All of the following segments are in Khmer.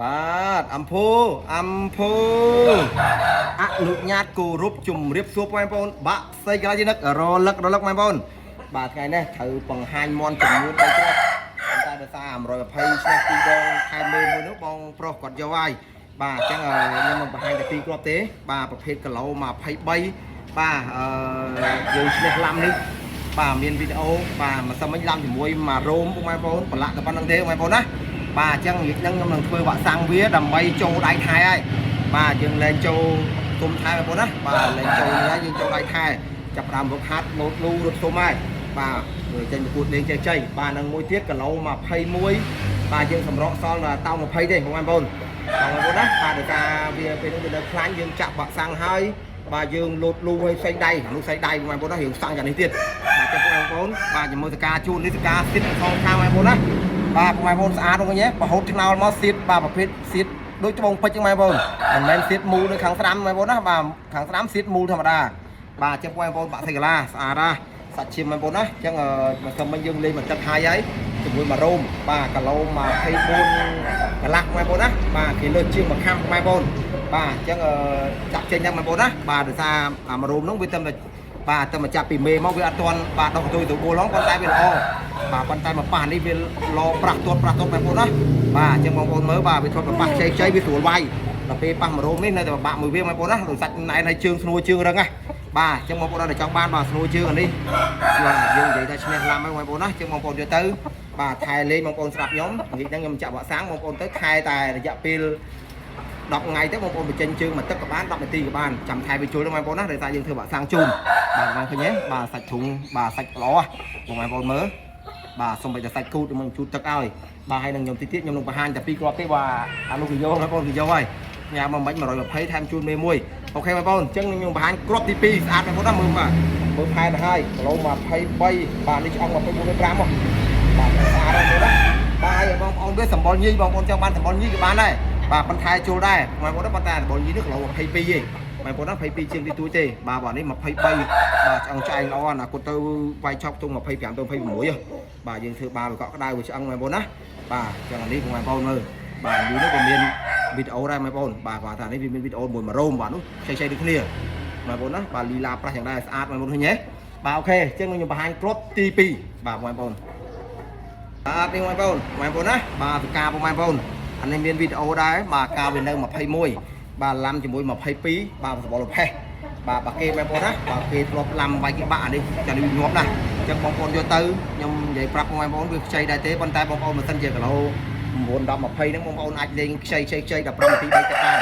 បាទអំភូអនុញ្ញាតគោរពជំរាបសួរបងប្អូនបាក់ស្អីក្រៅជានិករលឹកបងប្អូនបាទថ្ងៃនេះត្រូវបង្ហាញមន់ចំនួន3គ្រាប់តែដោយសារ120ឆ្នាំពីរដងខែមេមួយនោះបងប្រុសគាត់យកហើយបាទអញ្ចឹងខ្ញុំនឹងបង្ហាញតែ2គ្រាប់ទេបាទប្រភេទគីឡូ23បាទយើងឈ្នះឡាំនេះបាទមានវីដេអូបាទមិនសិនមិញឡាំជាមួយមករោមបងប្អូនប្រឡាក់តែប៉ុណ្្នឹងទេបងប្អូនណាបាទអញ្ចឹងខ្ញុំនឹងធ្វើវ៉ាក់សាំងវាដើម្បីចូលដៃថែហើយបាទយើងលែងចូលទុំថែបងប្អូនណាបាទលែងចូលនេះហើយយើងចូលដៃថែចាប់ដើមរុកហាត់ម៉ូតលូរត់ទុំហើយបាទធ្វើចេញប្រកួតលេងជ័យបាទនឹងមួយទៀតគីឡូ21បាទយើងសម្រកសល់តោង20ទេបងប្អូនបងប្អូនណាបាទដោយសារវាពេលនេះវានៅខ្លាញ់យើងចាក់វ៉ាក់សាំងហើយបាទយើងលោតលូឲ្យផ្សេងដៃនោះផ្សេងដៃបងប្អូនណាយើងសាំងយ៉ាងនេះទៀតបាទចឹងបងប្អូនបាទជាមួយសកាជូននេះសកាស៊ីតខំខាងបងប្អូនណាបាទបងប្អូនស្អាតហ្នឹងញ៉េប្រហូតថ្នោលមកស៊ីតបាទប្រភេទស៊ីតដូចត្បូងពេជ្រចឹងបងប្អូនមិនមែនស៊ីតមូលដូចខាងស្រាំបងប្អូនណាបាទខាងស្រាំស៊ីតមូលធម្មតាបាទចឹងបងប្អូនបាក់សៃកាឡាស្អាតណាសាច់ឈាមបងប្អូនណាចឹងមិនស្មមិញយើងលេងបន្ទឹកហើយជាមួយមករោមបាទគីឡូ24កន្លះបងប្អូនណាបាទគេលើជាងមួយខាំបងប្អូនបាទចឹងចាប់ចេញហ្នឹងបងប្អូនណាបាទដោយសារមករោមហ្នឹងវាតែបាទតែមកចាប់ពីមេមកវាអត់ទាន់បាទដុសទៅបួលហ្នឹងប៉ុន្តែវាល្អបាទប៉ុន្តែមកប៉ះនេះវាល្អប្រាស់ទាត់បងប្អូនណាបាទអញ្ចឹងបងប្អូនមើលបាទវាធ្លាប់ប៉ះខ្ចីវាស្រួលវាយដល់ពេលប៉ះមករោមនេះនៅតែបាក់មួយវាបងប្អូនណាដូចសាច់ណែនហើយជើងស្នួរជើងរឹងណាបាទអញ្ចឹងបងប្អូនដែលចង់បានបាទស្នួរជើងអានេះយើងនិយាយថាឈ្នះឡាំហើយបងប្អូនណាអញ្ចឹងបងប្អូនយកទៅបាទថែលេងបងប្អូនស្ដាប់ខ្ញុំនិយាយហ្នឹងខ្ញុំចាក់វ៉ាក់សាំងបងប្អូនទៅខែតែរយៈពេល10ថ្ងៃទៅបងប្អូនបញ្ចេញជើងមកទឹកក៏បាន10នាទីក៏បានចាំថែវាជុលទៅបងប្អូនណាដោយសារយើងធ្វើវ៉ាក់សាំងជូនបាទបងឃើញទេបាទសាច់ធុងបាទសាច់ល្អបងប្អូនមើលបាទសុំបីតែសាច់គូតមកជូតទឹកឲ្យបាទហើយនឹងខ្ញុំតិចទៀតខ្ញុំនឹងបង្ហាញតែ2គ្រាប់ទេបាទអានោះគេយកបងប្អូនគេយកហើយញ៉ាំមកមិន120ថែមជូនមេមួយអូខេបងប្អូនអញ្ចឹងខ្ញុំបង្ហាញគ្រាប់ទី2ស្អាតបងប្អូនណាមើលបាទមើលផែទៅហើយគីឡូ23បាទនេះឆ្អឹង21.5មកបាទស្អាតបងប្អូនណាបាទបងប្អូនវាសម្បល់ញីបងប្អូនចង់បានសម្បល់ញីក៏បានដែរបាទប៉ុន្តែចូលដែរបងប្អូនប៉ុន្តែសម្បល់ញីនេះគីឡូ22ទេបងប្អូនណា22ជាងទីទួយទេបាទនេះ23បាទឆ្អឹងឆ្អែងល្អណាគាត់ទៅវាយឆប់ទុំ25ទៅ26បាទយើងធ្វើបាល់វាកក់ក្ដៅវាឆ្អឹងបងប្អូនណាបាទចឹងអានេះបងប្អូនមើលបាទនេះក៏មានវីដេអូដែរបងប្អូនបាទគាត់ថានេះវាមានវីដេអូមួយមករោមបាទនោះខ្ចីដូចគ្នាបងប្អូនណាបាទលីឡាប្រាស់យ៉ាងដែរស្អាតបងប្អូនឃើញទេបាទអូខេអញ្ចឹងខ្ញុំបង្ហាញគ្រាប់ទី2បាទបងប្អូនបាទនេះបងប្អូនណាបាទសកាបងប្អូនអានេះមានវីដេអូដែរបាទកាលវានៅ21បាទឡាំជាមួយ22បាទសបល់ផេះបាទគេបងប្អូនណាបាទគេធ្លាប់ឡាំវាយគេបាក់អានេះចានេះញាប់ណាស់អញ្ចឹងបងប្អូនយកទៅខ្ញុំនិយាយប្រាប់បងប្អូនវាខ្ចីដែរទេប៉ុន្តែបងប្អូនមិនសិនជាគីឡូ9 10 20ហ្នឹងបងប្អូនអាចលេងខ្ចី15នាទី3ទៅបាន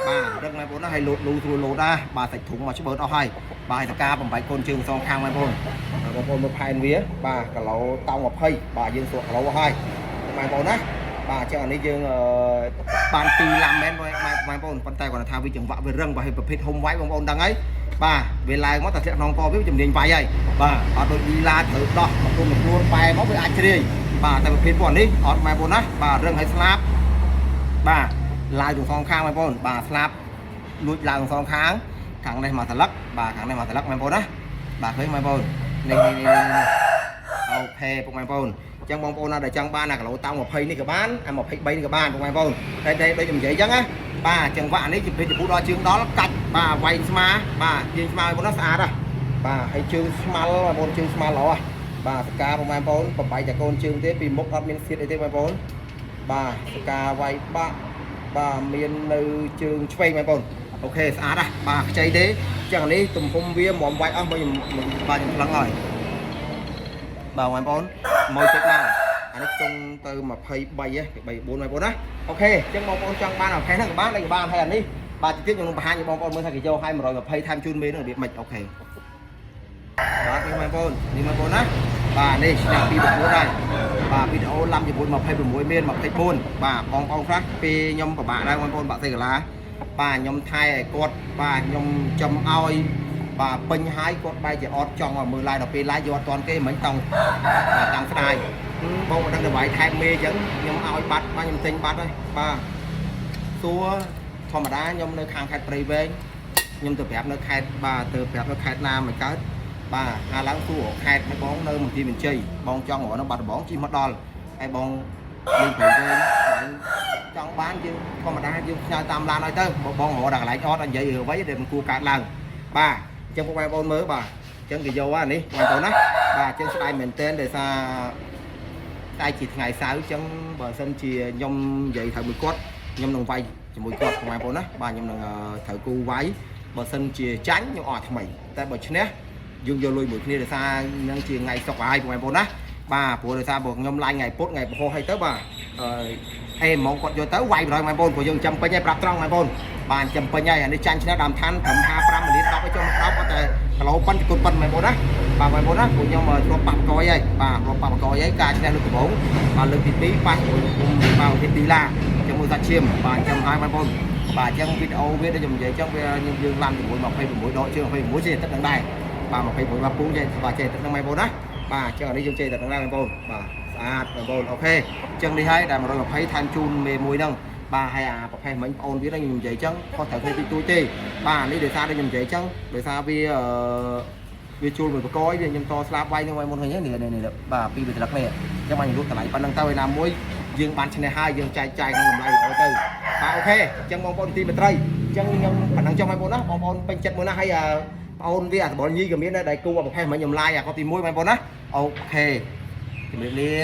បាទរឹងបងប្អូនណាហើយលោតលូស្រួលលោតដែរបាទសាច់ធុងមកច្បឺតអស់ហើយបាទសកា8កូនជើងសងខាងបងប្អូនមើលផែនវាបាទគីឡូតោង20បាទយើងស្រួលគីឡូហើយបងប្អូនណាបាទចឹងអានេះយើងបាន2ឡាំមែនបងប្អូនប៉ុន្តែគាត់ថាវាចង្វាក់វារឹងបាទប្រភេទហុំវាយបងប្អូនដឹងហើយបាទវាឡើងមកតែធ្លាក់ក្នុងកវាជំនាញវាយហើយបាទអត់ដូចឌីឡាត្រូវដោះមកគុំខ្លួនបែមកវាអាចជ្រាយបាទតែប្រភេទពួកនេះអត់បងប្អូនណាបាទរឹងហើយស្លាប់បាទឡើងទាំងសងខាងបងប្អូនបាទស្លាប់លួចឡើងសងខាងនេះមកស្លឹកបាទខាងនេះមកស្លឹកបងប្អូនណាបាទឃើញបងប្អូននេះអូខេបងប្អូនចឹងបងប្អូនណាដែលចង់បានអាគីឡូតោង20នេះក៏បានអា23នេះក៏បានបងប្អូនតែដូចខ្ញុំនិយាយចឹងណាបាទចឹងវ៉ាក់នេះជំរាបជពូដល់ជើងដល់កាច់បាទវាយស្មាបាទជើងស្មាបងប្អូនណាស្អាតហ៎បាទហើយជើងស្មាល់បងប្អូនជើងស្មាល់ល្អហ៎បាទសកាបងប្អូន8តែកូនជើងទេពីមុខអត់មានសៀតអីទេបងប្អូនបាទសកាវាយបាក់បាទមាននៅជើងឆ្វេងបងប្អូនអូខេស្អាតហ៎បាទខ្ចីទេចឹងនេះទំហំវាមុំវាយអស់មកខ្ញុំបាទខ្ញុំផ្លឹងហើយបាទបងប្អូនមួយតិចណាស់អានេះចង់ទៅ23 24បងប្អូនណាអូខេអញ្ចឹងបងប្អូនចង់បានអូខេហ្នឹងក៏បានហើយអានេះបាទតិចខ្ញុំនឹងបង្ហាញឲ្យបងប្អូនមើលថាគេយកឲ្យ120ថែមជូនមេនឹងរបៀបម៉េចអូខេបាទនេះបងប្អូនណាបាទនេះឆ្នាំ2 9ដែរបាទវីដេអូឡាំជាមួយ26មាន24បាទបងប្អូនខ្លះពេលខ្ញុំពិបាកដែរបងប្អូនបាក់សៃកាឡាបាទខ្ញុំថែឲ្យគាត់បាទខ្ញុំចំឲ្យបាទពេញហើយគាត់បែរជាអត់ចង់ឲ្យមើលឡាយដល់ពេលឡាយយកអត់តាន់គេមិនតង់បាទតាំងស្ដាយបងមិនដឹងទៅវាយថែមមេអញ្ចឹងខ្ញុំឲ្យបាត់បាទខ្ញុំទិញបាត់ហើយបាទសួរធម្មតាខ្ញុំនៅខាងខេត្តព្រៃវែងខ្ញុំទៅប្រាប់នៅខេត្តបាទទៅប្រាប់នៅខេត្តណាមិនកើតបាទអាឡើងសួរខេត្តឲ្យបងនៅមន្ទីរមានជ័យបងចង់រកនៅបាត់ដំបងជិះមកដល់ហើយបងលេងព្រៃវែង trong bán chứ con mà đang dương tam lan nói tới một bon họ đặt lại cho anh vậy rồi vậy để mình cua cả lần bà chân của con mới bà chân cái dâu á ní ngoài tổ nát bà chân style mình tên để xa tay chỉ ngày sau chân bờ sân chìa nhom vậy thợ mùi cốt nhom đồng vay chỉ mùi cốt ngoài tổ nát bà nhom đồng thợ cu váy bờ sân chìa tránh nhưng ọt mày tại bờ chân dương vô lui mùi kia để xa nâng chìa ngày sọc ai của ngoài tổ nát bà của để xa buộc nhom lai ngày post ngày hô hay tới bà em một con vô tới quay rồi mày bôn của dương châm bên nhai bạc trong mày bôn bàn châm bên nhai anh đi chăn nó đàm than thầm ha pram mình đi đọc cho nó đọc có thể lâu phân cột phân mày bôn á bà mày bôn á của nhau mà lo bạc coi vậy bà lo bạc coi giấy ca trên lực của bốn bà lực tí ba vào thiên tí la cho mua ra chiêm bà châm hai mày bôn bà chân video viết để dùng vậy trong nhân dương làm thì buổi mà phải buổi đội chưa phải buổi gì tất đằng này bà mà phải buổi mà cũng vậy bà chơi tất đằng mày bôn á bà cho đi dùng chơi tất đằng mày bôn bà mày bôn ok chân đi hay mà rồi mà phải tham chun mê mùi nâng bà hay phải mấy ôn biết anh dùng vậy chứ có thể thấy tôi chơi bà đi để xa đây dùng vậy chứ để xa vì chun mình có coi vì nhầm to slap bay nhưng mà một người nhé này bà pi bị đặc này cho mình lúc lại ban đăng tao làm muối dương ban trên này hai dương trai trai không làm lại từ ok chân mong ôn tim bên đây chân bản năng trong hai bốn đó mong ôn bên chân mưa na hay ôn với bọn nhi cầm miếng đây đây cu và một hai mấy nhầm like có tìm muối mấy bốn đó ok thì mình đi